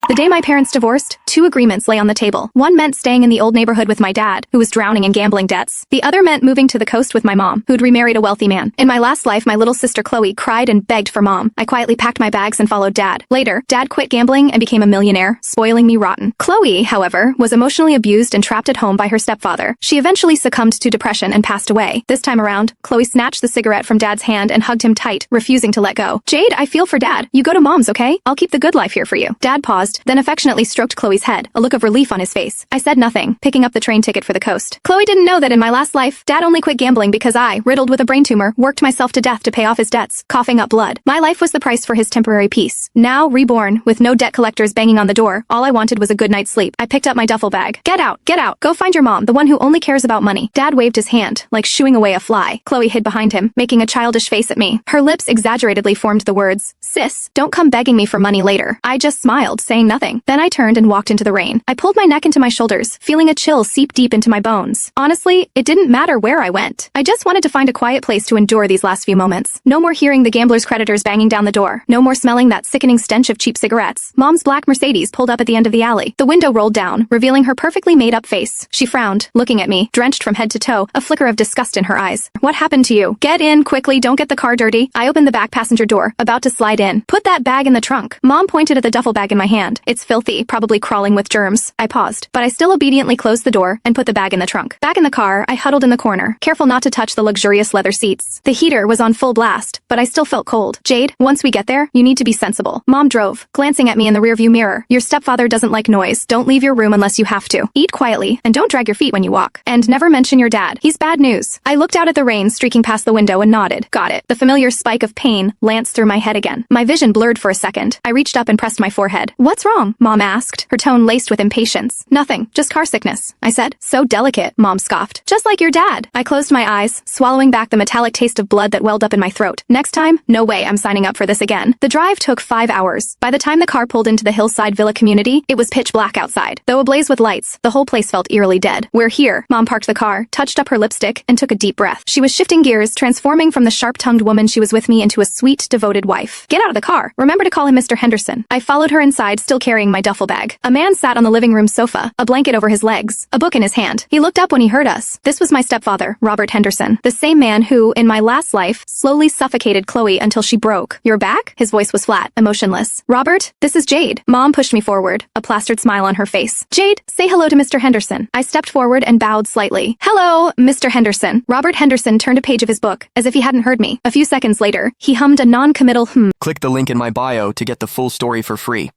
The day my parents divorced, two agreements lay on the table. One meant staying in the old neighborhood with my dad, who was drowning in gambling debts. The other meant moving to the coast with my mom, who'd remarried a wealthy man. In my last life, my little sister Chloe cried and begged for mom. I quietly packed my bags and followed dad. Later, dad quit gambling and became a millionaire, spoiling me rotten. Chloe, however, was emotionally abused and trapped at home by her stepfather. She eventually succumbed to depression and passed away. This time around, Chloe snatched the cigarette from dad's hand and hugged him tight, refusing to let go. Jade, I feel for dad. You go to mom's, okay? I'll keep the good life here for you. Dad paused, then affectionately stroked Chloe's head, a look of relief on his face. I said nothing, picking up the train ticket for the coast. Chloe didn't know that in my last life, dad only quit gambling because I, riddled with a brain tumor, worked myself to death to pay off his debts, coughing up blood. My life was the price for his temporary peace. Now, reborn, with no debt collectors banging on the door, all I wanted was a good night's sleep. I picked up my duffel bag. Get out, go find your mom, the one who only cares about money. Dad waved his hand, like shooing away a fly. Chloe hid behind him, making a childish face at me. Her lips exaggeratedly formed the words, "Sis, don't come begging me for money later." I just smiled, saying nothing. Then I turned and walked into the rain. I pulled my neck into my shoulders, feeling a chill seep deep into my bones. Honestly, it didn't matter where I went. I just wanted to find a quiet place to endure these last few moments. No more hearing the gambler's creditors banging down the door. No more smelling that sickening stench of cheap cigarettes. Mom's black Mercedes pulled up at the end of the alley. The window rolled down, revealing her perfectly made-up face. She frowned, looking at me, drenched from head to toe, a flicker of disgust in her eyes. "What happened to you? Get in, quickly, don't get the car dirty." I opened the back passenger door, about to slide in. "Put that bag in the trunk." Mom pointed at the duffel bag in my hand. "It's filthy, probably crawling with germs." I paused, but I still obediently closed the door and put the bag in the trunk. Back in the car, I huddled in the corner, careful not to touch the luxurious leather seats. The heater was on full blast, but I still felt cold. "Jade, once we get there, you need to be sensible." Mom drove, glancing at me in the rearview mirror. "Your stepfather doesn't like noise. Don't leave your room unless you have to. Eat quietly, and don't drag your feet when you walk. And never mention your dad. He's bad news." I looked out at the rain streaking past the window and nodded. Got it. The familiar spike of pain lanced through my head again. My vision blurred for a second. I reached up and pressed my forehead. "What's wrong?" Mom asked, her tone laced with impatience. "Nothing, just car sickness," I said. "So delicate," Mom scoffed. "Just like your dad." I closed my eyes, swallowing back the metallic taste of blood that welled up in my throat. Next time, no way I'm signing up for this again. The drive took 5 hours. By the time the car pulled into the hillside villa community, it was pitch black outside. Though ablaze with lights, the whole place felt eerily dead. "We're here." Mom parked the car, touched up her lipstick, and took a deep breath. She was shifting gears, transforming from the sharp-tongued woman she was with me into a sweet, devoted wife. "Get out of the car. Remember to call him Mr. Henderson." I followed her inside, still carrying my duffel bag. A man sat on the living room sofa, a blanket over his legs, a book in his hand. He looked up when he heard us. This was my stepfather, Robert Henderson, the same man who, in my last life, slowly suffocated Chloe until she broke. "You're back?" His voice was flat, emotionless. "Robert, this is Jade." Mom pushed me forward, a plastered smile on her face. "Jade, say hello to Mr. Henderson." I stepped forward and bowed slightly. "Hello, Mr. Henderson." Robert Henderson turned a page of his book, as if he hadn't heard me. A few seconds later, he hummed a non-committal Click the link in my bio to get the full story for free.